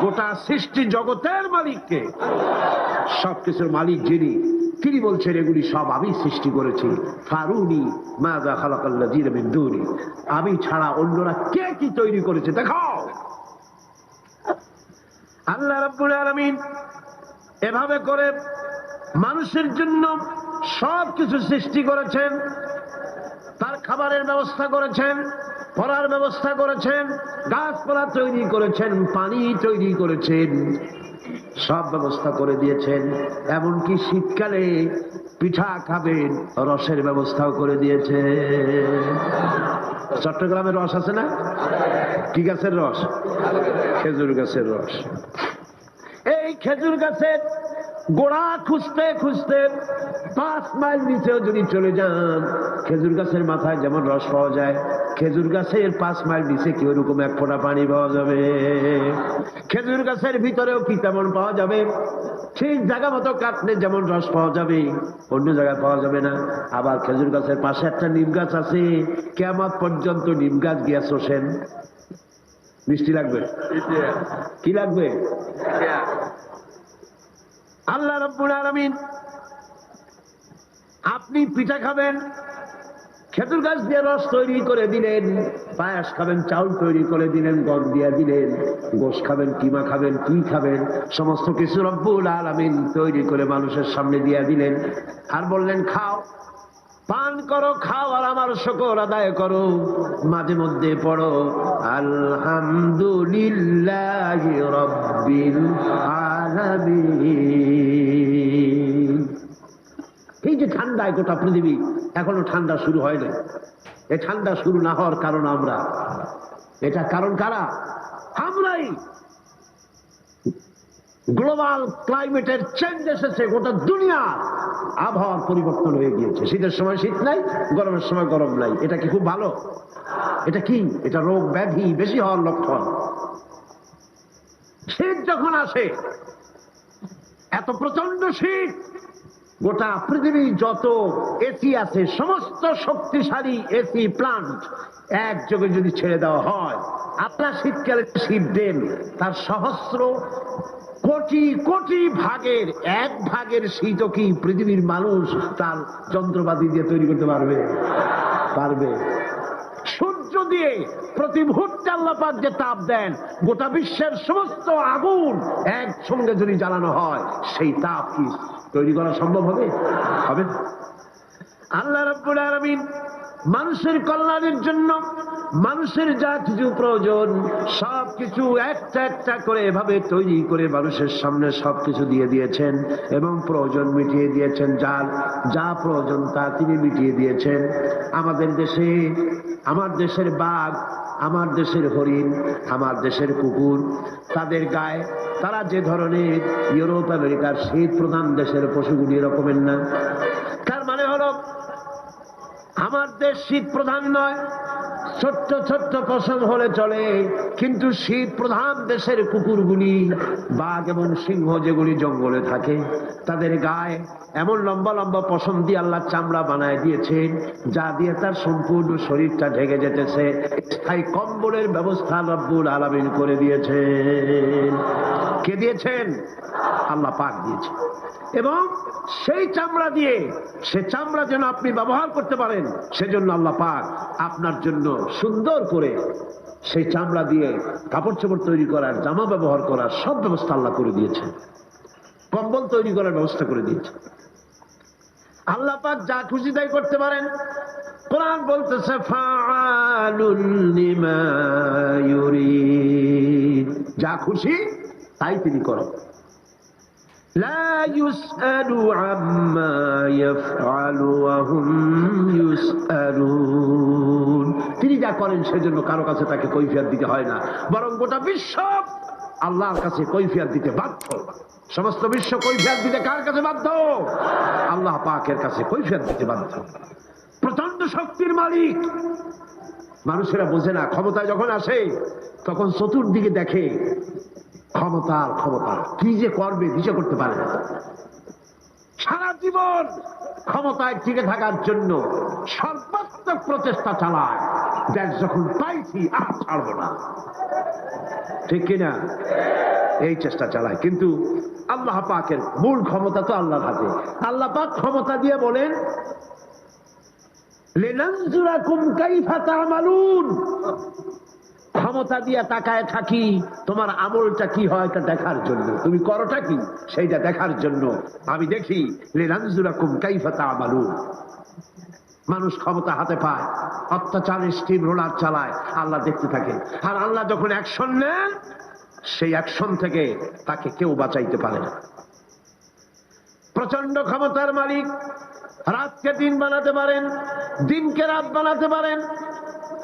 গোটা সৃষ্টি জগতের মালিককে, সবকিছুর মালিক যিনি, তিনি বলছেন এগুলি সব আমি সৃষ্টি করেছি। ফারুনি মাযা খালাকাল্লাযীনা মিন দুনি, আমি ছাড়া অন্যরা কে কি তৈরি করেছে দেখাও। আল্লাহ রাব্বুল আলামিন এভাবে করে মানুষের জন্য সবকিছু সৃষ্টি করেছেন। তার খাবারের ব্যবস্থা করেছেন, পড়ার ব্যবস্থা করেছেন, গাছপালা তৈরি করেছেন, পানি তৈরি করেছেন, সব ব্যবস্থা করে দিয়েছেন। এমনকি শীতকালে পিঠা খাবেন, রসের ব্যবস্থাও করে দিয়েছে। চট্টগ্রামের রস আছে না? কি গাছের রস? খেজুর গাছের রস। এই খেজুর গাছের গোড়া খুঁজতে খুঁজতে 5 মাইল নিচেও যদি চলে যান, খেজুর গাছের মাথায় যেমন রস পাওয়া যায়, খেজুর গাছের 5 মাইল নিচে কি ওরকম এক ফোঁটা পানি পাওয়া যাবে? খেজুর গাছের ভিতরেও কি তেমন পাওয়া যাবে? ঠিক জায়গা মতো কাটলে যেমন রস পাওয়া যাবে, অন্য জায়গায় পাওয়া যাবে না। আবার খেজুর গাছের পাশে একটা নিম গাছ আছে, কিয়ামত পর্যন্ত নিম গাছ গিয়া চষেন। মিষ্টি লাগবে? কি লাগবে? আল্লাহ রাব্বুল আলামিন, আপনি পিঠা খাবেন, খেজুর গাছ দিয়ে রস তৈরি করে দিলেন। পায়াস খাবেন, চাউল তৈরি করে দিলেন, গম দিয়ে দিলেন। গোশ খাবেন, কিমা খাবেন, কি খাবেন, সমস্ত কিছু রব্বুল আলামিন তৈরি করে মানুষের সামনে দিয়ে দিলেন। আর বললেন খাও, পান করো, খাও, আর আমার শুকর আদায় করো। মাঝে মধ্যে পড়ো আলহামদুলিল্লাহি রাব্বিল আলামিন। এই যে ঠান্ডায় গোটা পৃথিবী, এখনো ঠান্ডা শুরু হয় না। এই ঠান্ডা শুরু না হওয়ার কারণ আমরা। এটা কারণ কারা? আমরাই। গ্লোবাল ক্লাইমেটের চেঞ্জ এসেছে, গোটা দুনিয়া আবহাওয়ার পরিবর্তন হয়ে গিয়েছে। শীতের সময় শীত নাই, গরমের সময় গরম নাই। এটা কি খুব ভালো? এটা কি? এটা রোগ ব্যাধি বেশি হওয়ার লক্ষণ। শীত যখন আসে, এত প্রচন্ড শীত, গোটা পৃথিবী যত এসি আছে, সমস্ত শক্তিশালী এসি প্লান্ট একযোগে যদি ছেড়ে দেওয়া হয়, আপনার শীতকালে শীত দেন, তার সহস্র কোটি কোটি ভাগের 1 ভাগের শীতও কি পৃথিবীর মানুষ তার যন্ত্রপাতি দিয়ে তৈরি করতে পারবে? পারবে। সূর্য দিয়ে প্রতি মুহূর্তে আল্লাহ পাক যে তাপ দেন, গোটা বিশ্বের সমস্ত আগুন একসঙ্গে যদি জ্বালানো হয়, সেই তাপ কি তৈরি করা সম্ভব হবে? হবে না। আল্লাহ রাব্বুল আলামিন মানুষের কল্যাণের জন্য মানুষের যা কিছু প্রয়োজন সবকিছু একটা একটা করে এভাবে তৈরি করে মানুষের সামনে সবকিছু দিয়ে দিয়েছেন এবং প্রয়োজন মিটিয়ে দিয়েছেন। যার যা প্রয়োজন তা তিনি মিটিয়ে দিয়েছেন। আমাদের দেশে, আমার দেশের বাঘ, আমার দেশের হরিণ, আমার দেশের কুকুর, তাদের গায়ে তারা যে ধরনের ইউরোপ আমেরিকার শীত প্রধান দেশের পশুগুলি এরকমের না। তার মানে হলো আমার দেশ শীত প্রধান নয়, ছোট্ট ছোট্ট পশম হলে চলে, কিন্তু শীত প্রধান দেশের কুকুরগুলি, বাঘ এবং সিংহ যেগুলি জঙ্গলে থাকে, তাদের গায়ে এমন লম্বা লম্বা পশম দিয়ে আল্লাহ চামড়া বানায় দিয়েছেন, যা দিয়ে তার সম্পূর্ণ শরীরটা ঢেকে যেতেছে। স্থায়ী কম্বলের ব্যবস্থা রব্বুল আলামিন করে দিয়েছেন। কে দিয়েছেন? আল্লাহ পাক দিয়েছেন। এবং সেই চামড়া দিয়ে, সে চামড়া যেন আপনি ব্যবহার করতে পারেন, সেজন্য আল্লাহ পাক আপনার জন্য সুন্দর করে সেই চামড়া দিয়ে কাপড় চোপড় তৈরি করার, জামা ব্যবহার করার সব ব্যবস্থা আল্লাহ করে দিয়েছেন। কম্বল তৈরি করার ব্যবস্থা করে দিয়েছেন। আল্লাহ পাক যা খুশি তাই করতে পারেন। কোরআন বলতেছে ফাআলুল লিমা ইউরিদ, যা খুশি তাই তিনি করেন। লা ইউসআলু আম্মা ইয়াফআলু ওয়া হুম ইউসআলুন, তিনি যা করেন সেজন্য কারো কাছে তাকে কৈফিয়ত দিতে হয় না, বরং গোটা বিশ্ব আল্লাহর কাছে কৈফিয়ত দিতে বাধ্য। সমস্ত বিশ্ব কৈফিয়ত দিতে কার কাছে বাধ্য? আল্লাহ পাকের কাছে কৈফিয়ত দিতে বাধ্য। প্রচন্ড শক্তির মালিক। মানুষেরা বোঝে না, ক্ষমতায় যখন আসে তখন চতুর্দিকে দেখে ক্ষমতার ক্ষমতা, কি যে করবে দিশা করতে পারে না। সারা জীবন ক্ষমতায় টিকে থাকার জন্য সর্বাত্মক প্রচেষ্টা চালায়, দেশ যখন পাইছি আর ছাড়বো না। ঠিক কিনা? এই চেষ্টা চালায়, কিন্তু আল্লাহ পাকের মূল ক্ষমতা তো আল্লাহর হাতে। আল্লাহ পাক ক্ষমতা দিয়ে বলেন লিনানজুরাকুম কাইফা তা'মালুন, ক্ষমতা দিয়ে তাকায় থাকি তোমার আমলটা কি হয় তা দেখার জন্য, তুমি করোটা কি সেইটা দেখার জন্য আমি দেখি। লিনানজুরাকুম কাইফা তা'মালুন। মানুষ ক্ষমতা হাতে পায়, অত্যাচারের স্টিম রোলার চালায়, আল্লাহ দেখতে থাকে। আর আল্লাহ যখন অ্যাকশন নেন, সেই অ্যাকশন থেকে তাকে কেউ বাঁচাইতে পারে না। প্রচন্ড ক্ষমতার মালিক, রাতকে দিন বানাতে পারেন, দিনকে রাত বানাতে পারেন,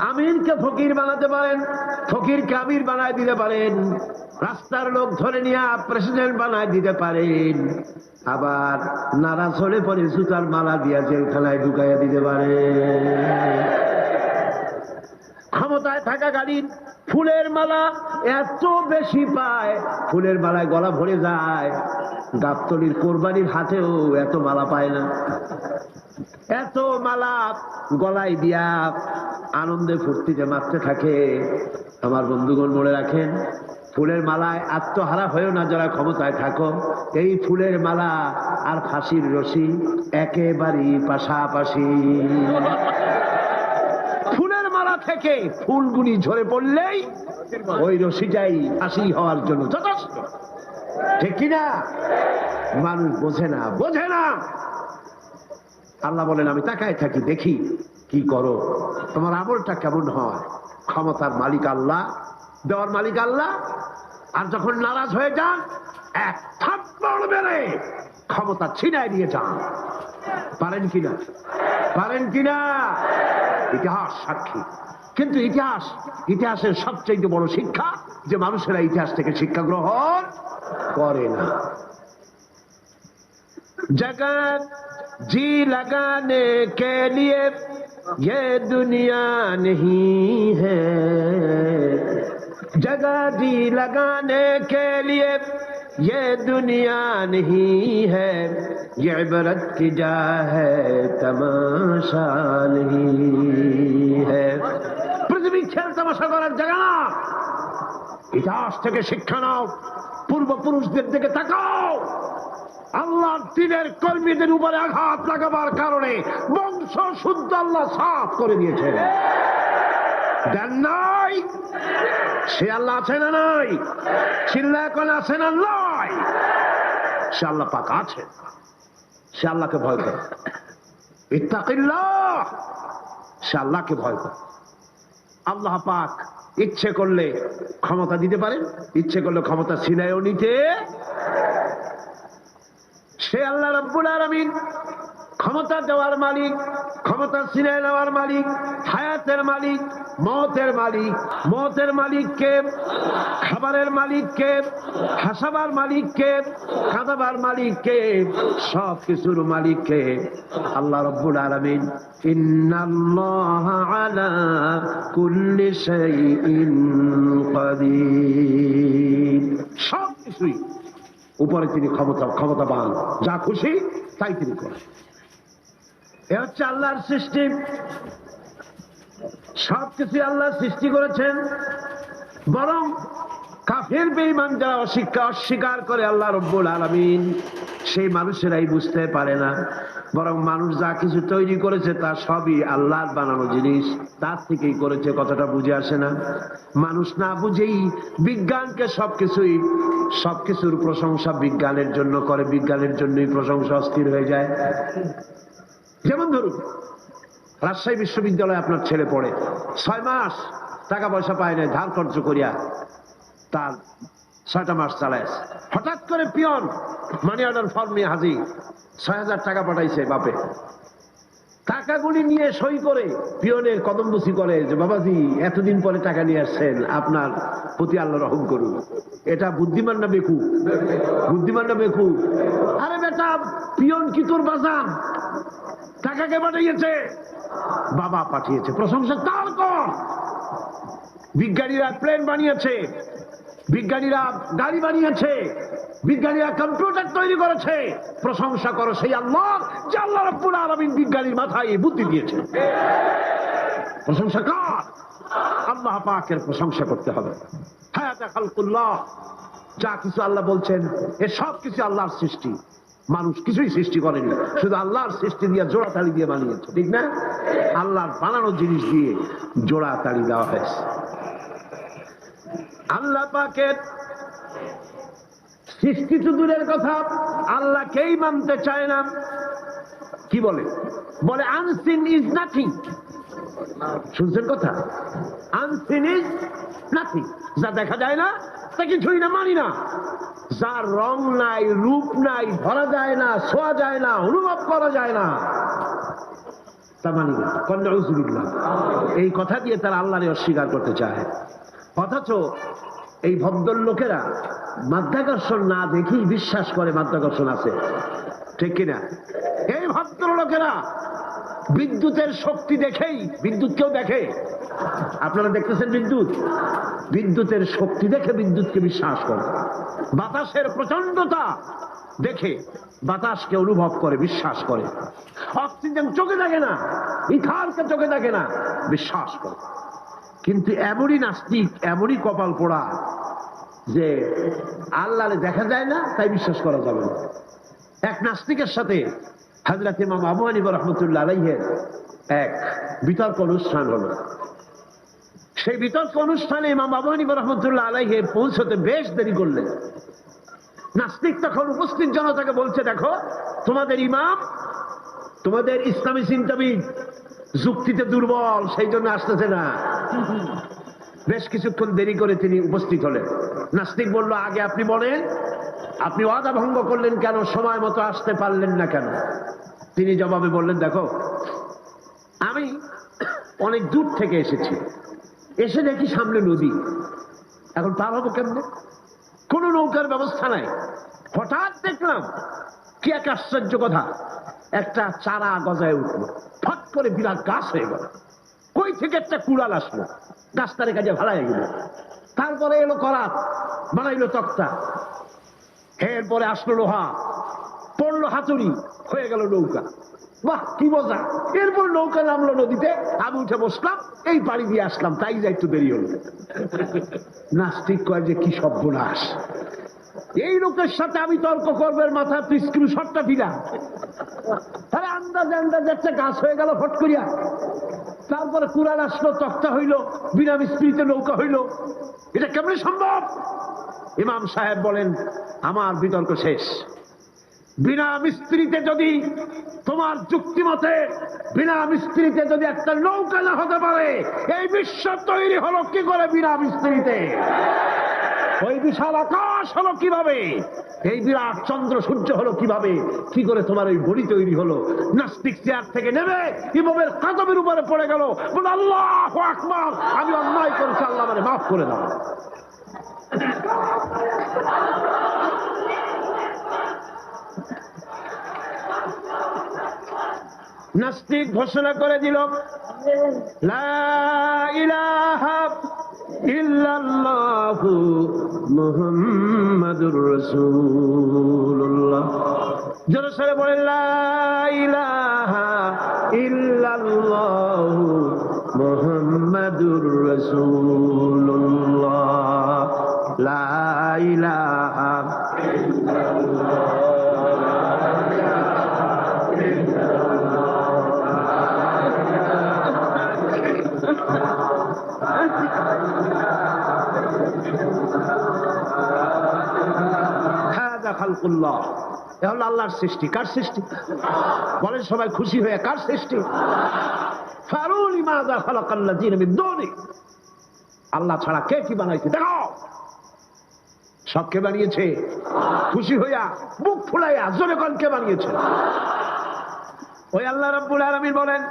আমিরকে ফকির বানাতে পারেন, ফকিরকে আমির বানায় দিতে পারেন, রাস্তার লোক ধরে নিয়ে প্রেসিডেন্ট বানায় দিতে পারেন, আবার নারাজ হলে পরে জুতার মালা দিয়া জেলখানায় ঢুকাইয়া দিতে পারেন। ক্ষমতায় থাকাকালীন ফুলের মালা এত বেশি পায়, ফুলের মালায় গলা ভরে যায়। গাবতলির কোরবানির হাটেও এত মালা পায় না। এত মালা গলায় দিয়া আনন্দে ফুর্তিতে মারতে থাকে। আমার বন্ধুগণ মনে রাখেন, ফুলের মালায় আত্মহারা হয়েও না যারা ক্ষমতায় থাকো। এই ফুলের মালা আর ফাঁসির রশি একেবারেই পাশাপাশি। ফুলের মালা থেকে ফুলগুলি ঝরে পড়লেই ওই রশিটাই ফাঁসি হওয়ার জন্য যথেষ্ট, ঠিক কিনা? মানুষ বোঝে না, বোঝে না। আল্লাহ বলেন আমি তাকায় থাকি, দেখি কি করো, তোমার আমলটা কেমন হয়। ক্ষমতার মালিক আল্লাহ, দেওয়ার মালিক আল্লাহ। আর যখন নারাজ হয়ে যান, এক থাপ্পড় মেরে ক্ষমতা ছিনায় দিয়ে যান। পারেন কিনা? পারেন কিনা? ইতিহাস সাক্ষী। কিন্তু ইতিহাসের সবচেয়ে বড় শিক্ষা যে মানুষেরা ইতিহাস থেকে শিক্ষা গ্রহণ করে না। जगत जी लगाने के लिए ये दुनिया नहीं है, जगह जी लगाने के लिए ये दुनिया नहीं है, ये इबरत की जा है तमाशा नहीं है। पृथ्वी खेल तमाशा করার জায়গা না। ইতিহাস থেকে শিক্ষা নাও, পূর্বপুরুষদের দিকে তাকাও। আল্লাহ দিনের কর্মীদের উপরে আঘাত লাগাবার কারণে বংশ শুদ্ধ আল্লাহ সাফ করে দিয়েছেন। দেন নাই? সে আল্লাহ আছে না নাই? চিল্লায় কোন আছে না নাই? সে আল্লাহ পাক আছে। সে আল্লাহকে ভয় করে। ইত্তাকিল্লাহ, সে আল্লাহকে ভয় করে। আল্লাহ পাক ইচ্ছে করলে ক্ষমতা দিতে পারেন, ইচ্ছে করলে ক্ষমতা ছিনায়ও নিতে। সে আল্লাহ রাব্বুল আলামিন ক্ষমতা দেওয়ার মালিক, ক্ষমতা ছিনিয়ে নেওয়ার মালিক, হায়াতের মালিক, মওতের মালিক। মওতের মালিককে, খাবারের মালিককে, হাসাবার মালিককে, কাঁদাবার মালিককে, সব কিছুর মালিককে আল্লাহ রাব্বুল আলামিন। ইন্নাল্লাহা আলা কুল্লি শাইইন কাদির। সব কিছুই উপরে তিনি ক্ষমতাবান, যা খুশি তাই তিনি করেন। এ হচ্ছে আল্লাহর সৃষ্টি। সবকিছু আল্লাহ সৃষ্টি করেছেন। বরং কাফের বেঈমান যারা অস্বীকার করে আল্লাহ রাব্বুল আলামিন, সেই মানুষেরাই বুঝতে পারে না। বরং মানুষ যা কিছু তৈরি করেছে তা সবই আল্লাহর বানানো জিনিস, তার থেকেই করেছে, কথাটা বুঝে আসে না। মানুষ না বুঝেই বিজ্ঞানকে সবকিছুর প্রশংসা বিজ্ঞানের জন্য করে, বিজ্ঞানের জন্যই প্রশংসা অস্থির হয়ে যায়। যেমন ধরুন, রাজশাহী বিশ্ববিদ্যালয়ে আপনার ছেলে পড়ে, 6 মাস টাকা পয়সা পায় না, ধার খরচ করিয়া তার 6টা মাস চালায়। হঠাৎ করে পিয়ন মানি অর্ডার ফর্ম নিয়ে হাজির, 6,000 টাকা পাঠাইছে বাপে। টাকাগুলি নিয়ে সই করে পিয়নের কদমবুসি করে যে বাবাজি এতদিন পরে টাকা নিয়ে আসছেন, আপনার প্রতি আল্লাহ রহম করুন। এটা বুদ্ধিমান না বেকু? বুদ্ধিমান না বেকু? আরে বেটা, পিয়ন কি তোর বাজান? টাকাকে পাঠিয়েছে, বাবা পাঠিয়েছে, প্রশংসা তার কর। বিজ্ঞানীরা প্লেন বানিয়েছে, বিজ্ঞানীরা গাড়ি বানিয়েছে, বিজ্ঞানীরা কম্পিউটার তৈরি করেছে, প্রশংসা করো সেই আল্লাহ যে আল্লাহ রাব্বুল আলামিন বিজ্ঞানীর মাথায় এই বুদ্ধি দিয়েছে। প্রশংসা কর, আল্লাহ পাকের প্রশংসা করতে হবে। হায়াতা খালকুল্লাহ, যা কিছু আল্লাহ বলছেন এ সব কিছু আল্লাহর সৃষ্টি, মানুষ কিছুই সৃষ্টি করেনি, শুধু আল্লাহর সৃষ্টি দিয়ে জোড়া তালি দিয়ে বানিয়েছে, ঠিক না? আল্লাহর বানানো জিনিস দিয়ে জোড়া তালি দেওয়া হয়েছে। আল্লাহ পাকের সৃষ্টি তো দূরের কথা, আল্লাহকেই মানতে চায় না। কি বলে? বলে আনসিন ইজ নাথিং। শুনছেন কথা? আনসিন ইজ নাথিং, যা দেখা যায় না তা কিছুই না, মানি না। যার রং নাই, রূপ নাই, ধরা যায় না, ছোঁয়া যায় না, অনুভব করা যায় না, তা মানি না। কন্যাউজুবিল্লাহ। এই কথা দিয়ে তারা আল্লাহরে অস্বীকার করতে চায়। অথচ এই ভদ্রলোকেরা মাধ্যাকর্ষণ না দেখেই বিশ্বাস করে মাধ্যাকর্ষণ আছে, ঠিক কিনা? এই ভদ্রলোকেরা বিদ্যুতের শক্তি দেখেই, বিদ্যুৎ কেউ দেখে? আপনারা দেখতেছেন বিদ্যুৎ? বিদ্যুতের শক্তি দেখে বিদ্যুৎকে বিশ্বাস করে। বাতাসের প্রচন্ডতা দেখে বাতাসকে অনুভব করে, বিশ্বাস করে। অক্সিজেন চোখে দেখে না, ইথারকে চোখে দেখে না, বিশ্বাস করে। কিন্তু এমনই নাস্তিক, এমনই কপাল পোড়া যে আল্লাহরে দেখা যায় না তাই বিশ্বাস করা যাবে না। এক নাস্তিকের সাথে হযরত ইমাম আবু হানিফা রাহমাতুল্লাহ আলাইহির এক বিতর্ক অনুষ্ঠান হলো। সেই বিতর্ক অনুষ্ঠানে ইমাম আবু হানিফা রাহমাতুল্লাহ আলাইহি পৌঁছতে বেশ দেরি করলেন। নাস্তিক তখন উপস্থিত জনতাকে বলছে, দেখো তোমাদের ইমাম, তোমাদের ইসলামী চিন্তাবিদ যুক্তিতে দুর্বল, সেই জন্য আসতেছে না। বেশ কিছুক্ষণ দেরি করে তিনি উপস্থিত হলেন। নাস্তিক বলল, আগে আপনি বলেন, আপনি ওয়াদা ভঙ্গ করলেন কেন? সময় মতো আসতে পারলেন না কেন? তিনি জবাবে বললেন, দেখো আমি অনেক দূর থেকে এসেছি, এসে দেখি সামনে নদী, এখন পার হবো কেমনে? কোন নৌকার ব্যবস্থা নাই। হঠাৎ দেখলাম কি এক আশ্চর্য কথা, একটা চারা গজায় উঠলো, ফট করে বিরাট গাছ হয়ে গেল। কই থেকে একটা কুড়াল আসলো, গাছটারে কাজে ভাড়ায় গেল। তারপরে এলো করাত, বানাইলো তক্তা, এরপরে আসলো লোহা, পড়লো হাতুড়ি, হয়ে গেল নৌকা। বাহ কি মজা! এরপর নৌকা নামলো নদীতে, আমি উঠে বসলাম, এই পাড়ি দিয়ে আসলাম, তাই যা একটু দেরি হলো। নাস্তিক কয় যে কি সর্বনাশ, এই লোকের সাথে আমি তর্ক করবার মাথা তুই স্ক্রু শটটা দিলা। তাহলে আন্দাজে আন্দাজে একটা গাছ হয়ে গেল ফট করিয়া, তারপরে কুড়াল আসলো, তক্তা হইলো, বিনা মিস্ত্রিতে নৌকা হইলো, এটা কেমন সম্ভব? ইমাম সাহেব বলেন, আমার বিতর্ক শেষ। বিনা মিস্ত্রিতে যদি, তোমার যুক্তি মতে বিনা মিস্ত্রিতে যদি একটা নৌকা না হতে পারে, এই বিশ্ব তৈরি হলো কি করে বিনা মিস্ত্রিতে? ওই বিশাল আকাশ হলো কিভাবে? এই বিরাট চন্দ্র সূর্য হলো কিভাবে? কি করে তোমার ওই বড়ি তৈরি হলো? নাস্তিক চেয়ার থেকে নেমে ইমামের কাদমের উপরে পড়ে গেল, বলে আল্লাহু আকবার, আমি অন্যায় করেছি, আল্লাহ আমারে মাফ করে দাও। নাস্তিক ঘোষণা করে দিল, লা ইলাহা ইল্লাল্লাহু মুহাম্মাদুর রাসূলুল্লাহ। জোরে সরে বলেন, লা ইলাহা ইল্লাল্লাহু মুহাম্মাদুর রাসূলুল্লাহ। লা ইলাহা ইল্লাল্লাহ। আল্লাহর সৃষ্টি। কার সৃষ্টি? বলেন সবাই খুশি হয়ে, কার সৃষ্টি? আল্লাহ ছাড়া কে কি বানাইছে? দেখো সব কে বানিয়েছে? খুশি হইয়া মুখ ফুলাইয়া জোরে কোন কে বানিয়েছে? ওই আল্লাহ রাব্বুল আলামিন বলেন,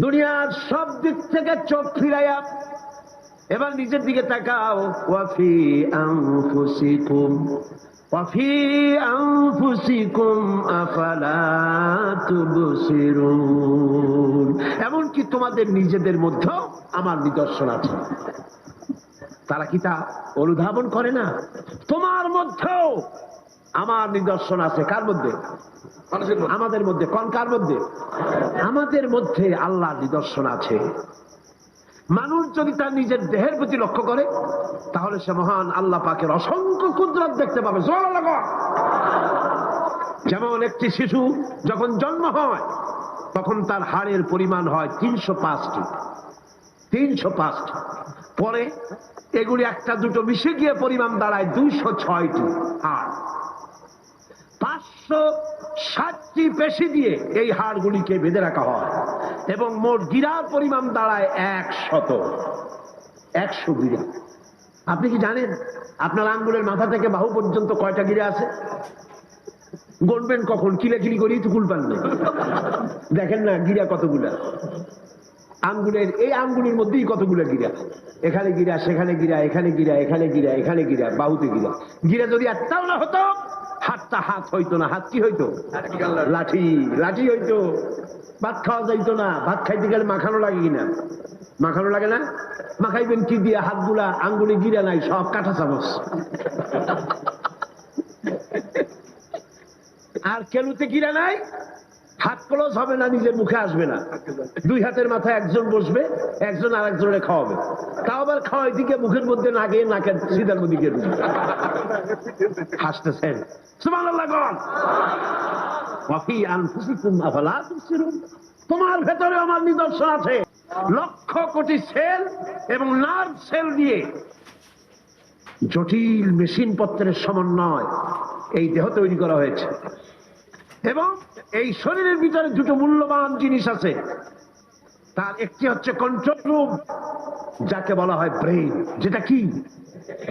দুনিয়ার সব দিক থেকে চোখ ফিরাইয়া এবার নিজের দিকে তাকাও। ওয়াফি আনফুসিকুম ওয়াফি আনফুসিকুম আফালা তুবসিরুন। এমনকি তোমাদের নিজেদের মধ্যেও আমার নিদর্শন আছে। তারা কি তা অনুধাবন করে না? তোমার মধ্যেও আমার নিদর্শন আছে। কার মধ্যে? আমাদের মধ্যে। কোন কার মধ্যে? আমাদের মধ্যে আল্লাহর নিদর্শন আছে। মানুষ যদি তার নিজের দেহের প্রতি লক্ষ্য করে তাহলে সে মহান আল্লাহ পাকের অসংখ্য কুদরত দেখতে পাবে। যেমন একটি শিশু যখন জন্ম হয় তখন তার হাড়ের পরিমাণ হয় 305টি। পরে এগুলি একটা দুটো মিশে গিয়ে পরিমাণ দাঁড়ায় 206টি হাড়। 560টি পেশি দিয়ে এই হাড়গুলিকে বেঁধে রাখা হয় এবং মোট গিরার পরিমাণ দাঁড়ায় 100 গিরা। আপনি কি জানেন আপনার আঙ্গুলের মাথা থেকে বাহু পর্যন্ত কয়টা গিরা আছে? গণবেন কখন? কিলাকিলি করেই তো কুল পান না। দেখেন না গিরা কতগুলা আঙ্গুলের, এই আঙ্গুলের মধ্যেই কতগুলা গিরা। এখানে গিরা, সেখানে গিরা, এখানে গিরা, এখানে গিরা, এখানে গিরা, বাহুতে গিরা। গিরা যদি একটাও না হতো হাতটা হাত হইতো না। হাত কি হইতো? লাঠি হইতো। ভাত খাওয়া যাইতো না। ভাত খাইতে গেলে মাখানো লাগে কিনা? মাখানো লাগে না? মাখাইবেন কি দিয়ে? হাতগুলা, আঙ্গুলে গিরা নাই, সব কাঁটা চামচ। আর কেলুতে গিরা নাই, হাত ক্লোজ হবে না, নিজের মুখে আসবে না। দুই হাতের মাথায় একজন বসবে, একজন আর একজনের খাওয়াবে। তাও আবার খাওয়াই দিকে মুখের মধ্যে না গিয়ে নাকের সিধার মধ্যে গিয়ে হাসতেছেন। সুবহানাল্লাহ। তোমার ভেতরে আমার নিদর্শন আছে। লক্ষ কোটি সেল এবং নার্ভ সেল দিয়ে জটিল মেশিন পত্রের সমন্বয় এই দেহ তৈরি করা হয়েছে এবং এই শরীরের ভিতরে দুটো মূল্যবান জিনিস আছে। তার একটি হচ্ছে কন্ট্রোল রুম, যাকে বলা হয় ব্রেইন। যেটা কি?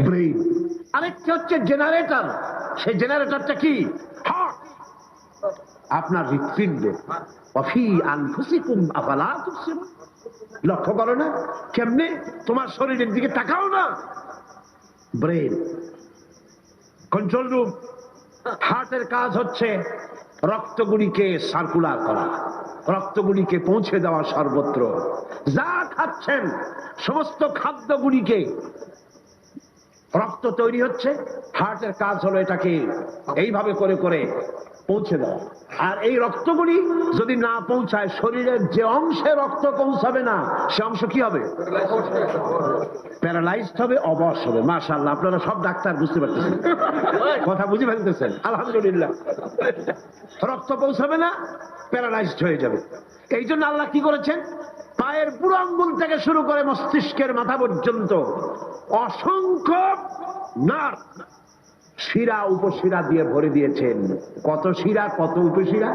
ব্রেইন। আরেকটি হচ্ছে জেনারেটর। সেই জেনারেটরটা কি? হার্ট, আপনার হৃৎপিণ্ড। ওয়াফি আনফুসিকুম আফালা তুবসিরুন। লক্ষ্য করো না কেমনে? তোমার শরীরের দিকে তাকাও না। Brain, control room. হার্টের কাজ হচ্ছে রক্তগুলিকে সার্কুলার করা, রক্তগুলিকে পৌঁছে দেওয়া সর্বত্র। যা খাচ্ছেন সমস্ত খাদ্যগুলিকে, রক্ত তৈরি হচ্ছে, হার্টের কাজ হলো এটাকে এইভাবে করে করে পৌঁছে দেওয়া। আর এই রক্তগুলি যদি না পৌঁছায়, শরীরের যে অংশে রক্ত পৌঁছাবে না সে অংশ কি হবে? প্যারালাইজড হবে, অবশ হবে। মাশাআল্লাহ, আপনারা সব ডাক্তার বুঝতে পারতেছেন, কথা বুঝে ফেলতেছেন। আলহামদুলিল্লাহ। রক্ত পৌঁছাবে না, প্যারালাইজড হয়ে যাবে। এই জন্য আল্লাহ কি করেছেন? পায়ের বুড়ো আঙ্গুল থেকে শুরু করে মস্তিষ্কের মাথা পর্যন্ত অসংখ্য নার্ভ, শিরা, উপশিরা দিয়ে ভরে দিয়েছেন। কত শিরা, কত উপশিরা!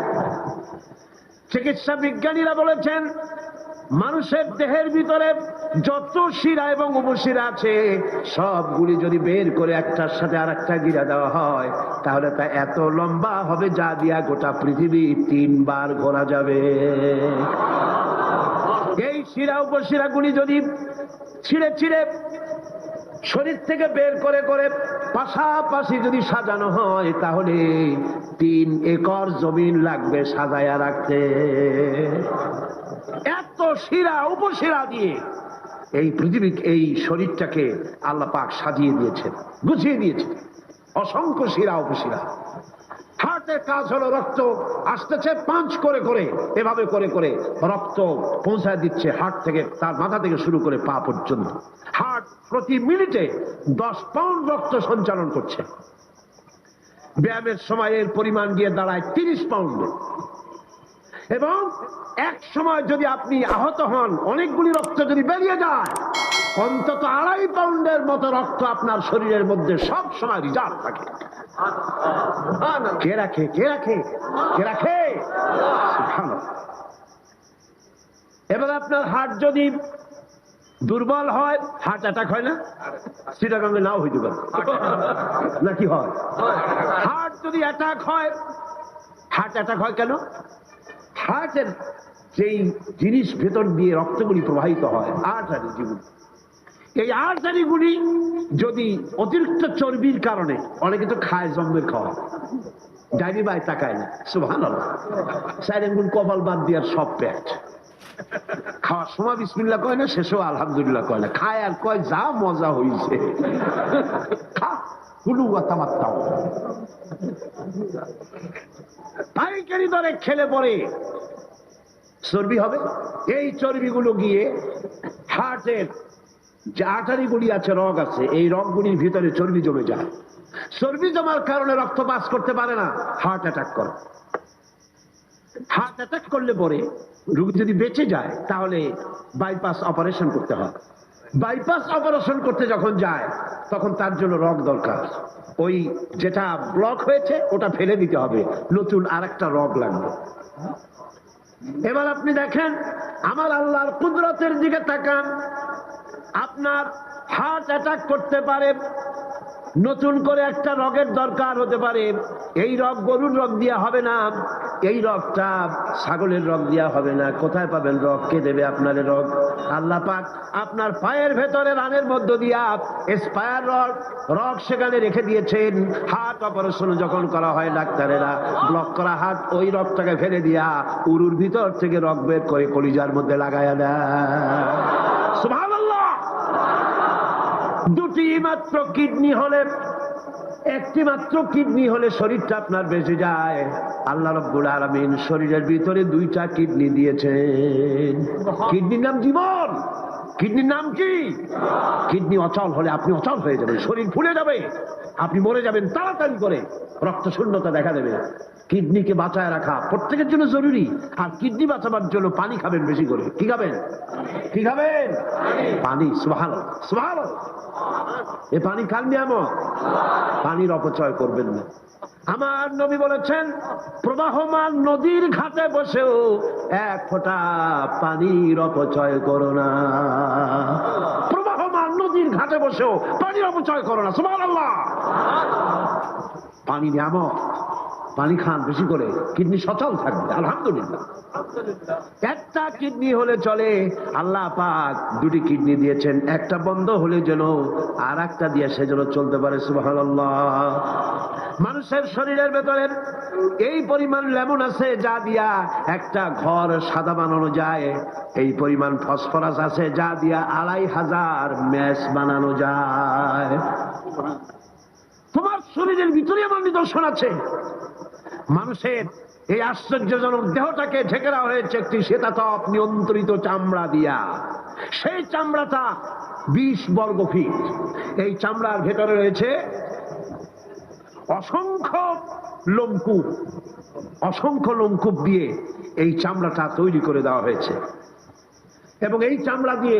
চিকিৎসা বিজ্ঞানীরা বলেছেন মানুষের দেহের ভিতরে যত শিরা এবং উপশিরা আছে সবগুলি যদি বের করে একটার সাথে আর একটা গিরা দেওয়া হয় তাহলে তা এত লম্বা হবে যা দিয়া গোটা পৃথিবী 3 বার ঘোরা যাবে। এই শিরা উপশিরা গুলি যদি ছিঁড়ে ছিঁড়ে শরীর থেকে বের করে করে পাশাপাশি যদি সাজানো হয় তাহলে 3 একর জমিন লাগবে সাজায়া রাখতে। এত শিরা উপশিরা দিয়ে এই পৃথিবী, এই শরীরটাকে আল্লাহ পাক সাজিয়ে দিয়েছেন, গুছিয়ে দিয়েছেন। অসংখ্য শিরা উপশিরা। হার্টের কাজ হলো রক্ত আসতেছে পাঞ্চ করে করে, এভাবে করে করে রক্ত পৌঁছায় দিচ্ছে হার্ট থেকে, তার মাথা থেকে শুরু করে পা পর্যন্ত। হার্ট প্রতি মিনিটে 10 পাউন্ড রক্ত সঞ্চালন করছে। ব্যায়ামের সময় এর পরিমাণ গিয়ে দাঁড়ায় 30 পাউন্ডে। এবং এক সময় যদি আপনি আহত হন, অনেকগুলি রক্ত যদি বেরিয়ে যায়, অন্তত 2.5 পাউন্ডের মতো রক্ত আপনার শরীরের মধ্যে সব সময় রিজার্ভ থাকে। কে রাখে? কে রাখে? কে রাখে? এবার আপনার হার্ট যদি দুর্বল হয়, হার্ট অ্যাটাক হয় না? চিটাগাঙ্গে নাও হইতে পারে, নাকি হয়? হার্ট যদি অ্যাটাক হয়, হার্ট অ্যাটাক হয় কেন? হার্টের যেই জিনিস ভেতর দিয়ে রক্তগুলি প্রবাহিত হয়, আর্টারি যেগুলি, এই আর্টারিগুলি যদি অতিরিক্ত চর্বির কারণে, অনেকে তো খায় জন্মের খাওয়া, ডাইনি বাই তাকায় না, সুবহানাল্লাহ, 4 আঙ্গুল কপাল বাদ দিয়ে সব পেট। খাওয়ার সময় বিসমিল্লাহ কয় না, শেষেও আলহামদুলিল্লাহ কয় না, খায় আর কয় যা মজা হইছে। পাইকারি দরে খেলে পরে চর্বি হবে। এই চর্বিগুলো গিয়ে হার্টের যে আর্টারিগুলি আছে, রগ আছে, এই রগগুলির ভিতরে চর্বি জমে যায়। চর্বি জমার কারণে রক্ত পাস করতে পারে না, হার্ট অ্যাটাক করে। হার্ট অ্যাটাক করলে পরে রোগী যদি বেঁচে যায় তাহলে বাইপাস অপারেশন করতে হয়। বাইপাস অপারেশন করতে যখন যায় তখন তার জন্য রগ দরকার। ওই যেটা ব্লক হয়েছে ওটা ফেলে দিতে হবে, নতুন আরেকটা রগ লাগবে। এবার আপনি দেখেন আমার আল্লাহর কুদরতের দিকে তাকান। আপনার হার্ট অ্যাটাক করতে পারে, নতুন করে একটা রগের দরকার হতে পারে। এই রগ গরুর রগ দিয়া হবে না, এই রগটা ছাগলের রগ দিয়া হবে না। কোথায় পাবেন রগ? কে দেবে আপনার রগ? আল্লাহ পাক আপনার পায়ের ভেতরে রানের মধ্য দিয়া স্পায়ার রগ সেখানে রেখে দিয়েছেন। হার্ট অপারেশন যখন করা হয় ডাক্তারেরা ব্লক করা হার্ট ওই রগটাকে ফেলে দিয়া উরুর ভিতর থেকে রগ বের করে কলিজার মধ্যে লাগায়া দেয়। সুবহানাল্লাহ। দুটি মাত্র কিডনি হলে, একটি মাত্র কিডনি হলে শরীরটা আপনার বেঁচে যায়। আল্লাহ রাব্বুল আলামিন শরীরের ভিতরে দুইটা কিডনি দিয়েছেন। কিডনির নাম জীবন। কিডনির নাম কি? কিডনি অচল হলে আপনি অচল হয়ে যাবেন, শরীর ফুলে যাবে, আপনি মরে যাবেন তাড়াতাড়ি করে, রক্ত শূন্যতা দেখা দেবে। কিডনিকে বাঁচায় রাখা প্রত্যেকের জন্য জরুরি। আর কিডনি বাঁচাবার জন্য পানি খাবেন বেশি করে। কি খাবেন? কি খাবেন? পানি। সুবহানাল্লাহ, সুবহানাল্লাহ। এ পানি কার নিয়ামত, পানির অপচয় করবেন না। আমার নবী বলেছেন প্রবাহমান নদীর ঘাটে বসেও এক ফোঁটা পানির অপচয় করো না। প্রবাহমান নদীর ঘাটে বসেও পানির অপচয় করো না। সুবহানাল্লাহ। পানি নিয়ামত, পানি খান বেশি করে, কিডনি সচল থাকবে। আলহামদুলিল্লাহ। একটা কিডনি হলে চলে, আল্লাহ পাক দুটি কিডনি দিয়েছেন, একটা বন্ধ হলে যেন আর একটা দিয়ে সে যেন চলতে পারে। সুবহানাল্লাহ। মানুষের শরীরের ভেতরে এই পরিমাণ লেমন আছে যা দিয়া একটা ঘর সাদা বানানো যায়, এই পরিমাণ ফসফরাস আছে যা দিয়া 2500 ম্যাচ বানানো যায়। তোমার শরীরের ভিতরে আমার নিদর্শন আছে। মানুষের এই আশ্চর্যজনক দেহটাকে ঢেকে দেওয়া হয়েছে একটি শীতাতপ নিয়ন্ত্রিত চামড়া দিয়া। সেই চামড়াটা 20 বর্গ ফিট। এই চামড়ার ভেতরে রয়েছে অসংখ্য লোমকূপ। অসংখ্য লোমকূপ দিয়ে এই চামড়াটা তৈরি করে দেওয়া হয়েছে এবং এই চামড়া দিয়ে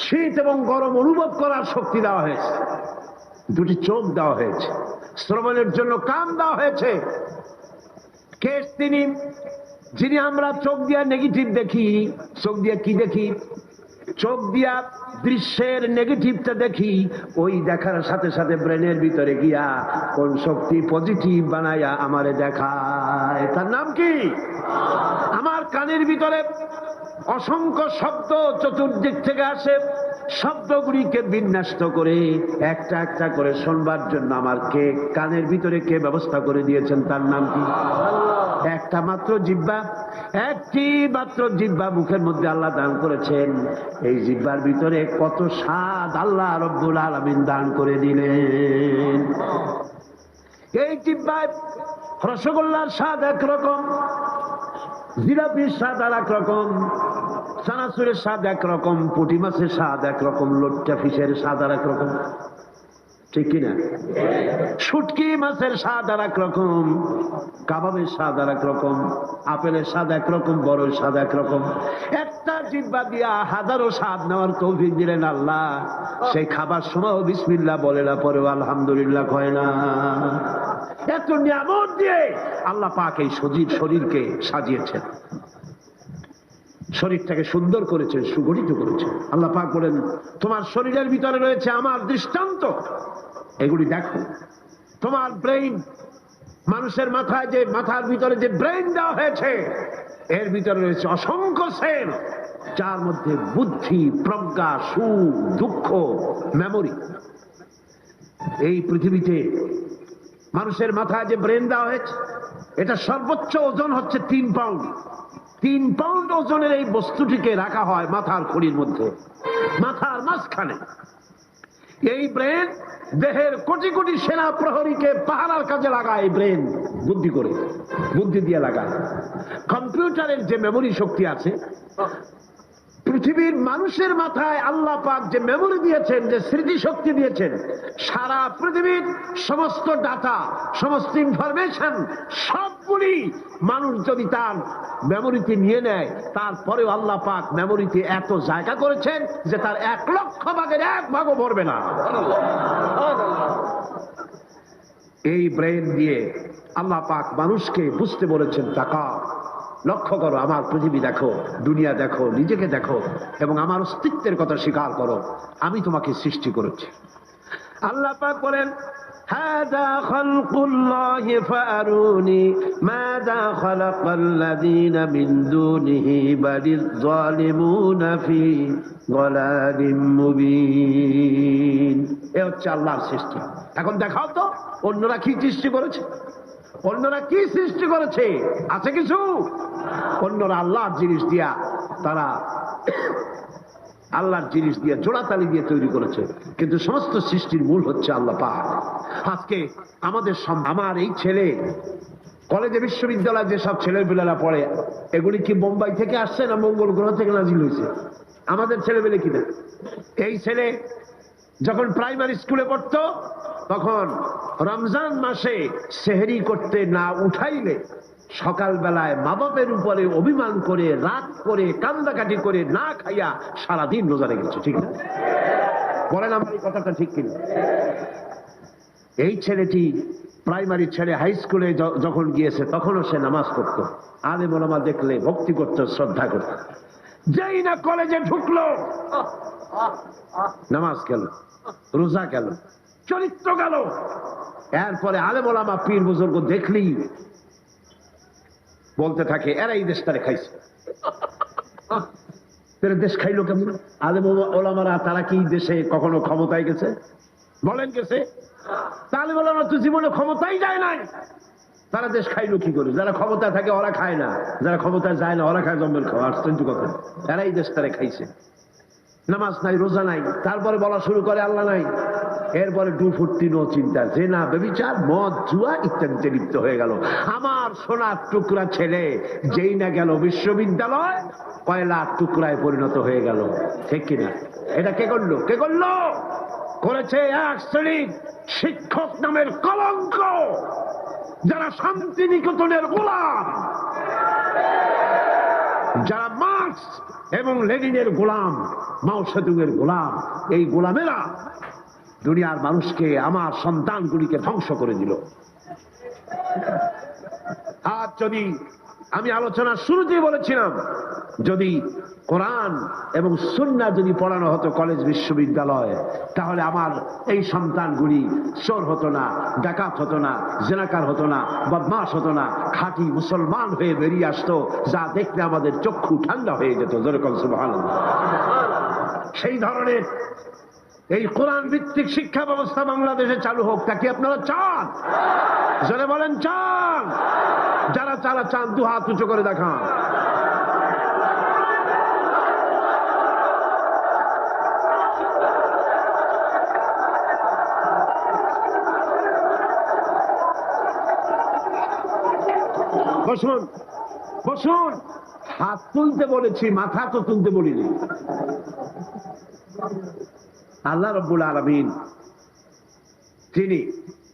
শীত এবং গরম অনুভব করার শক্তি দেওয়া হয়েছে। দুটি চোখ দেওয়া হয়েছে, শ্রবণের জন্য কান দেওয়া হয়েছে। কে তিনি যিনি আমরা চোখ দিয়া নেগেটিভ দেখি? চোখ দিয়া কি দেখি? চোখ দিয়া দৃশ্যের নেগেটিভটা দেখি, ওই দেখার সাথে সাথে ব্রেনের ভিতরে গিয়া কোন শক্তি পজিটিভ বানায়া আমারে দেখায়। তার নাম কি? আমার কানের ভিতরে অসংখ্য শব্দ চতুর্দিক থেকে আসে, শব্দগুলিকে বিন্যস্ত করে একটা একটা করে শুনবার জন্য আমার কে কানের ভিতরে কে ব্যবস্থা করে দিয়েছেন? তার নাম কি? একটা মাত্র জিহ্বা, একটি মাত্র জিহ্বা মুখের মধ্যে আল্লাহ দান করেছেন। এই জিহ্বার ভিতরে কত স্বাদ আল্লাহ রব্বুল আলামিন দান করে দিলেন। এই জিহ্বায় রসগোল্লার স্বাদ একরকম, জিলাপির স্বাদ আর একরকম, চানাচুরের স্বাদ একরকম, পুঁটি মাছের স্বাদ একরকম, লোট্টা ফিশের স্বাদ আর একরকম, ঠিক কিনা? শুটকি মাছের স্বাদ আর একরকম, কাবাবের স্বাদ আর একরকম, আপেলের স্বাদ একরকম, বড়ের স্বাদ একরকম। একটা জিহ্বা দিয়া হাজারো স্বাদ নেওয়ার তৌফিক দিলেন আল্লাহ। সেই খাবার সময় বিসমিল্লাহ বলে না, পরেও আলহামদুলিল্লাহ কয় না। এত নিয়ামত দিয়ে আল্লাহ পাক এই সজীব শরীরকে সাজিয়েছেন, শরীরটাকে সুন্দর করেছেন, সুগঠিত করেছেন। আল্লাহ পাক বলেন তোমার শরীরের ভিতরে রয়েছে আমার দৃষ্টান্ত, এগুলি দেখো। তোমার ব্রেইন, মানুষের মাথায় যে মাথার ভিতরে যে ব্রেইন দেওয়া হয়েছে, এর ভিতরে রয়েছে অসংখ্য সেল, যার মধ্যে বুদ্ধি, প্রজ্ঞা, সুখ, দুঃখ, মেমোরি। এই পৃথিবীতে মানুষের মাথায় যে ব্রেন দেওয়া হয়েছে, এটা সর্বোচ্চ ওজন হচ্ছে 3 পাউন্ড। 3 পাউন্ড ওজনের এই বস্তুটিকে রাখা হয় মাথার খুলির মধ্যে, মাথার মাঝখানে। এই ব্রেন দেহের কোটি কোটি সেনা প্রহরীকে পাহারার কাজে লাগায়। ব্রেন বুদ্ধি করে, বুদ্ধি দিয়ে লাগায়। কম্পিউটারের যে মেমোরি শক্তি আছে, পৃথিবীর মানুষের মাথায় আল্লাহ পাক যে মেমোরি দিয়েছেন, যে স্মৃতি শক্তি দিয়েছেন, সারা পৃথিবীর সমস্ত ডাটা, সমস্ত ইনফরমেশন সবগুলি মানুষ যদি তার মেমোরিতে নিয়ে নেয়, তারপরেও আল্লাহ পাক মেমোরিতে এত জায়গা করেছেন যে তার 1,00,000 ভাগের 1 ভাগও ভরবে না। এই ব্রেন দিয়ে আল্লাহ পাক মানুষকে বুঝতে বলেছেন, তাকাও, লক্ষ্য করো, আমার পৃথিবী দেখো, দুনিয়া দেখো, নিজেকে দেখো এবং আমার অস্তিত্বের কথা স্বীকার করো। আমি তোমাকে সৃষ্টি করেছি। আল্লাহ পাক বলেন, হাদা খালকুল্লাহি ফাআরুনি মাযা খালাকাল্লাযীনা মিন দুনিহি বালিয যালিমুনা ফি যালালিম মুবিন। এ হচ্ছে আল্লাহর সৃষ্টি। এখন দেখাও তো অন্যরা কি সৃষ্টি করেছে, অন্যরা কি সৃষ্টি করেছে? আছে কিছু? অন্যরা আল্লাহর জিনিস দিয়া, তারা আল্লাহর জিনিস দিয়ে জোড়াতালি দিয়ে তৈরি করেছে, কিন্তু সমস্ত সৃষ্টির মূল হচ্ছে আল্লাহ পাক। আজকে আমার এই ছেলে কলেজে বিশ্ববিদ্যালয়ে যেসব ছেলেপেলেরা পড়ে, এগুলি কি বোম্বাই থেকে আসছে না মঙ্গল গ্রহ থেকে নাজিল হয়েছে? আমাদের ছেলেপেলে কিনা? এই ছেলে যখন প্রাইমারি স্কুলে পড়তো, তখন রমজান মাসে সেহরি করতে না উঠাইলে সকালবেলায় মা বাপের উপরে অভিমান করে, রাগ করে, কান্দাকাটি করে না খাইয়া সারাদিন রোজা রেখেছে। ঠিক না? বলেন আমার এই কথাটা ঠিক কিনা? এই ছেলেটি প্রাইমারি ছেড়ে হাই স্কুলে যখন গিয়েছে, তখনও সে নামাজ পড়তো, আলেম ওলামা দেখলে ভক্তি করত, শ্রদ্ধা করত। যেই না কলেজে ঢুকলো, নামাজ গেল, রোজা গেল, চরিত্র গেল। এরপরে আলেম ওলামা পীর বুজুর্গ দেখলি বলতে থাকে, এরা এই দেশটারে খাইছে। দেশ খাইলো কেমন? আলেম ওলামারা তারা কি দেশে কখনো ক্ষমতায় গেছে? বলেন গেছে? আলেম ওলামা তো জীবনে ক্ষমতাই যায় নাই, তারা দেশ খাইলো কি করে? যারা ক্ষমতায় থাকে ওরা খায় না, যারা ক্ষমতায় যায় না ওরা খায় জম্মের খাওয়া। আশ্চর্য কথা, এরা এই দেশটারে খাইছে। নামাজ নাই, রোজা নাই, তারপরে বলা শুরু করে আল্লাহ নাই। এরপরে ডুফুর্তি, নো চিন্তা, জেনা, ব্যভিচার, মদ, জুয়া ইত্যাদিতে লিপ্ত হয়ে গেল। আমার সোনার টুকরা ছেলে যেই না গেল বিশ্ববিদ্যালয়, কয়লার টুকরায় পরিণত হয়ে গেল। ঠিক কিনা? এটা কে করলো? কে করলো? করেছে এক শ্রেণীর শিক্ষক নামের কলঙ্ক, যারা শান্তিনিকেতনের গোলাম, যারা মার্কস এবং লেনিনের গোলাম, মাও সেতুংয়ের গোলাম। এই গোলামেরা দুনিয়ার মানুষকে, আমার সন্তানগুলিকে ধ্বংস করে দিল। আর যদি আমি আলোচনার শুরুতেই বলেছিলাম, যদি কোরআন এবং সুন্নাহ যদি পড়ানো হতো কলেজ বিশ্ববিদ্যালয়ে, তাহলে আমার এই সন্তানগুলি চোর হতো না, ডাকাত হতো না, জেনাকার হতো না, বদমাশ হতো না, খাঁটি মুসলমান হয়ে বেরিয়ে আসতো, যা দেখলে আমাদের চক্ষু ঠান্ডা হয়ে যেত। যেরকম সুবহানাল্লাহ। সেই ধরনের এই কোরআন ভিত্তিক শিক্ষা ব্যবস্থা বাংলাদেশে চালু হোক, তা কি আপনারা চান? যারা বলেন চান, যারা যারা চান দু হাত উঁচু করে দেখান। বসুন, বসুন। হাত তুলতে বলেছি, মাথা তো তুলতে বলিনি। আল্লাহ রাব্বুল আলামিন তিনি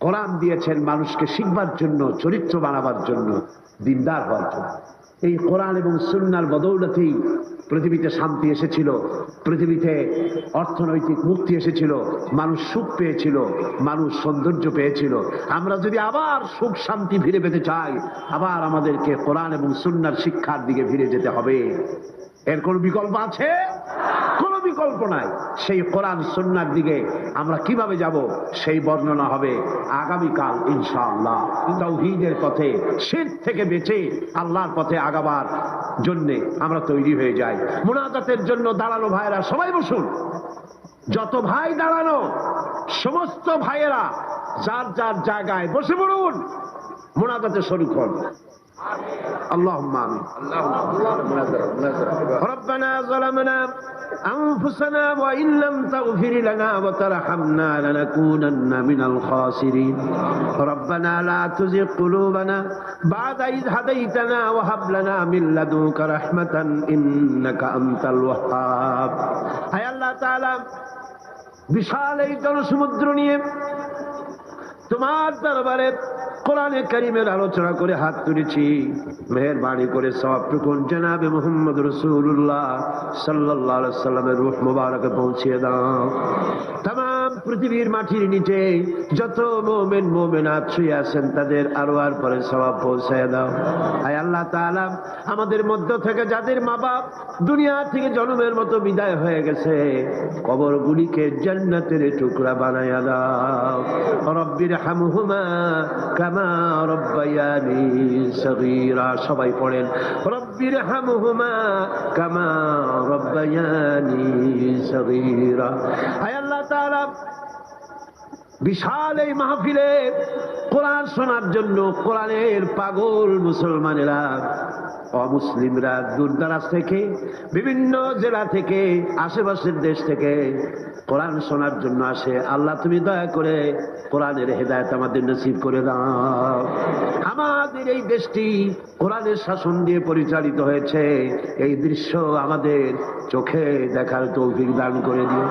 কোরআন দিয়েছেন মানুষকে শিখবার জন্য, চরিত্র বানাবার জন্য, দিনদার হওয়ার জন্য। এই কোরআন এবং সুন্নাহর বদৌলতেই পৃথিবীতে শান্তি এসেছিল, পৃথিবীতে অর্থনৈতিক মুক্তি এসেছিল, মানুষ সুখ পেয়েছিল, মানুষ সৌন্দর্য পেয়েছিল। আমরা যদি আবার সুখ শান্তি ফিরে পেতে চাই, আবার আমাদেরকে কোরআন এবং সুন্নাহর শিক্ষার দিকে ফিরে যেতে হবে। এর কোন বিকল্প আছে? কোন বিকল্প নাই। সেই কোরআন সুন্নাহর দিকে আমরা কিভাবে যাব, সেই বর্ণনা হবে আগামীকাল ইনশাআল্লাহ। তাওহীদের পথে, শিরক থেকে বেঁচে আল্লাহর পথে আগাবার জন্য আমরা তৈরি হয়ে যাই। মুনাজাতের জন্য দাঁড়ানো ভাইরা সবাই বসুন। যত ভাই দাঁড়ানো, সমস্ত ভাইয়েরা যার যার জায়গায় বসে পড়ুন, মুনাজাতে শরীক হন। اللهم آمين. ربنا ظلمنا أنفسنا وإن لم تغفر لنا وترحمنا لنكونن من الخاسرين ربنا لا تزغ قلوبنا بعد إذ هديتنا وهب لنا من لدنك رحمة إنك أنت الوهاب. هيا الله تعالى বিশাল এই জনসমুদ্র নিয়ে তোমার দরবারে কোরআনে কারীমের আলোচনা করে হাত তুলেছি, মেহেরবানি করে সওয়াবটুকু জনাবে মুহাম্মদ রাসূলুল্লাহ সাল্লাল্লাহু আলাইহি সাল্লামের রূহ মুবারকে পৌঁছিয়ে দাও। तमाम পৃথিবীর মাটির নিচে যত মুমিন মুমিনাত শুয়ে আছেন তাদের আরওয়ার পরে সওয়াব পৌঁছায় দাও। আয় আল্লাহ তাআলা, আমাদের মধ্য থেকে যাদের মা বাপ দুনিয়া থেকে জন্মের মতো বিদায় হয়ে গেছে, কবরগুলিকে জান্নাতের টুকরা বানায়া দাও। রব্বির হামহুমা কামা রব্বায়ানি সগীরা। সবাই পড়েন রব্বির হামহুমা কামা রব্বায়ানি সগীরা। আয় আল্লাহ তাআলা, বিশাল এই মাহফিলে কোরআন শোনার জন্য কোরআনের পাগল মুসলমানেরা, অমুসলিমরা দূর দারাজ থেকে, বিভিন্ন জেলা থেকে, আশেপাশের দেশ থেকে কোরআন শোনার জন্য আসে। আল্লাহ তুমি দয়া করে কোরআনের হেদায়েত আমাদের নসিব করে দাও। আমাদের এই দেশটি কোরআনের শাসন দিয়ে পরিচালিত হয়েছে, এই দৃশ্য আমাদের চোখে দেখার তৌফিক দান করে দিও।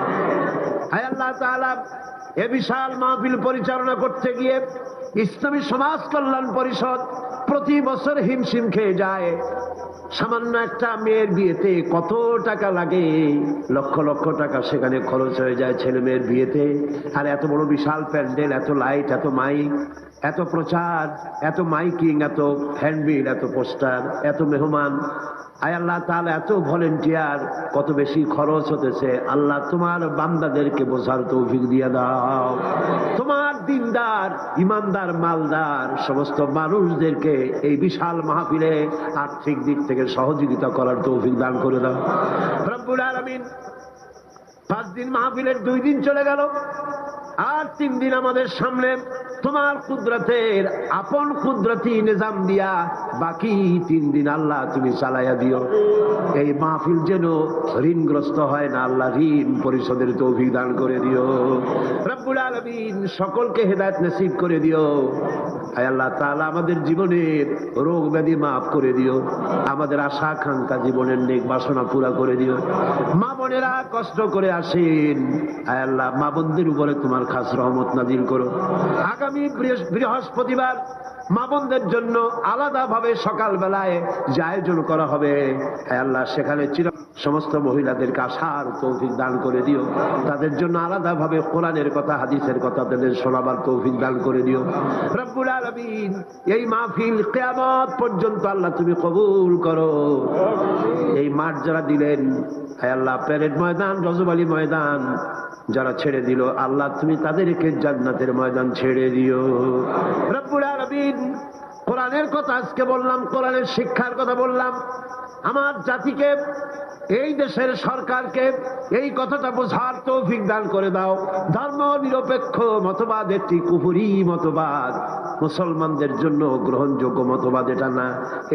হায় আল্লাহ তাআলা, এ বিশাল মাহফিল পরিচালনা করতে গিয়ে ইসলামী সমাজ কল্যাণ পরিষদ প্রতি বছর হিমশিম খেয়ে যায়। সামান্য একটা মেয়ের বিয়েতে কত টাকা লাগে, লক্ষ লক্ষ টাকা সেখানে খরচ হয়ে যায় ছেলে মেয়ের বিয়েতে। আর এত বড় বিশাল প্যান্ডেল, এত লাইট, এত মাইক, এত প্রচার, এত মাইকিং, এত হ্যান্ডবিল, এত পোস্টার, এত মেহমান। আয় আল্লাহ তাআলা, এত ভলেন্টিয়ার, কত বেশি খরচ হতেছে। আল্লাহ তোমার বান্দাদেরকে বোঝার তৌফিক দিয়ে দাও। তোমার দিনদার, ইমানদার, মালদার সমস্ত মানুষদেরকে এই বিশাল মাহফিলে আর্থিক দিক থেকে সহযোগিতা করার তৌফিক দান করে দাও রব্বুল আলামিন। 5 দিন মাহফিলের 2 দিন চলে গেল, আর 3 দিন আমাদের সামনে তোমার কুদরতের আপন কুদরতি নিজাম দিয়া বাকি 3 দিন আল্লাহ তুমি চালাইয়া দিও। এই মাহফিল যেন ঋণগ্রস্ত হয় না, আল্লাহ ঋণ পরিশোধের তৌফিক দান করে দিও রব্বুল আলামিন। সকলকে হেদায়েত নসিব করে দিও। আয় আল্লাহ তাআলা, আমাদের জীবনের রোগ ব্যাধি মাফ করে দিও, আমাদের আশা আকাঙ্ক্ষা জীবনের নেক বাসনা পুরা করে দিও। মা বোনেরা কষ্ট করে আসেন, আয় আল্লাহ মা বোনদের উপরে তোমার খাস রহমত নাজিল করো। আগামী বৃহস্পতিবার মা বোনদের জন্য আলাদা ভাবে সকাল বেলায় যে আয়োজন করা হবে, আয় আল্লাহ সেখানে সমস্ত মহিলাদেরকে আসার তৌফিক দান করে দিও। তাদের জন্য আলাদা ভাবে কোরআনের কথা, হাদিসের কথা তাদের শোনাবার তৌফিক দান করে দিও রব্বুল আলামিন। এই মাহফিল কিয়ামত পর্যন্ত আল্লাহ তুমি কবুল করো। এই মাঠ যারা দিলেন, আয় আল্লাহ প্যারেড ময়দান, রজব-আলী ময়দান যারা ছেড়ে দিল, আল্লাহ তুমি তাদেরকে জান্নাতের ময়দান ছেড়ে দিও রব্বুল আলামিন। কোরআনের কথা আজকে বললাম, কোরআনের শিক্ষার কথা বললাম। আমার জাতিকে, এই দেশের সরকারকে এই কথাটা বোঝার তৌফিক দান করে দাও। ধর্ম নিরপেক্ষ মতবাদ একটি কুফরি মতবাদ, মুসলমানদের জন্য গ্রহণযোগ্য মতবাদ এটা না।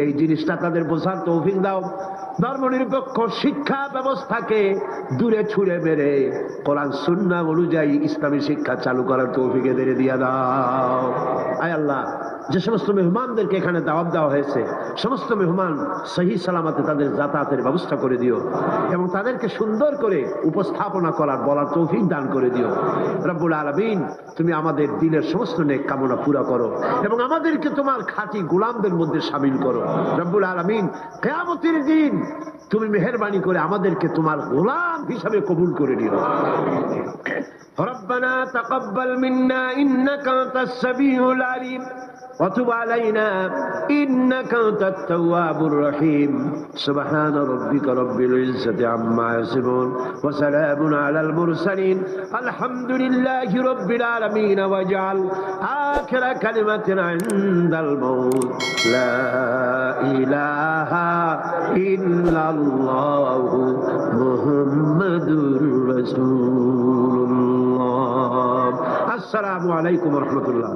এই জিনিসটা তাদের বোঝার তৌফিক দাও। ধর্ম নিরপেক্ষ শিক্ষা ব্যবস্থাকে দূরে ছুঁড়ে মেরে কোরআন সুন্নাহ অনুযায়ী ইসলামী শিক্ষা চালু করার তৌফিক এদের দিয়ে দাও। আয় আল্লাহ, যে সমস্ত মেহমানদেরকে এখানে দাওয়াত দেওয়া হয়েছে, সমস্ত মেহমান সহি সালামতে তাদের যাতায়াতের ব্যবস্থা করে দিও এবং তাদেরকে সুন্দর করে উপস্থাপনা করার, বলার তৌফিক দান করে দিও রব্বুল আলামিন। তুমি আমাদের দিলের সমস্ত নেক কামনা পুরা করো এবং আমাদেরকে তোমার খাঁটি গোলামদের মধ্যে শামিল করো রব্বুল আলামিন। কিয়ামতের দিন তুমি মেহেরবানি করে আমাদেরকে তোমার গোলাম হিসাবে কবুল করে নিও। ربنا تقبل منا إنك أنت السميع العليم وتب علينا إنك أنت التواب الرحيم سبحان ربك رب العزة عما يصفون وسلام على المرسلين الحمد لله رب العالمين واجعل آخر كلمة عند الموت لا إله إلا الله محمد رسول الله। السلام আসসালামু আলাইকুম রহমতুল্লাহ।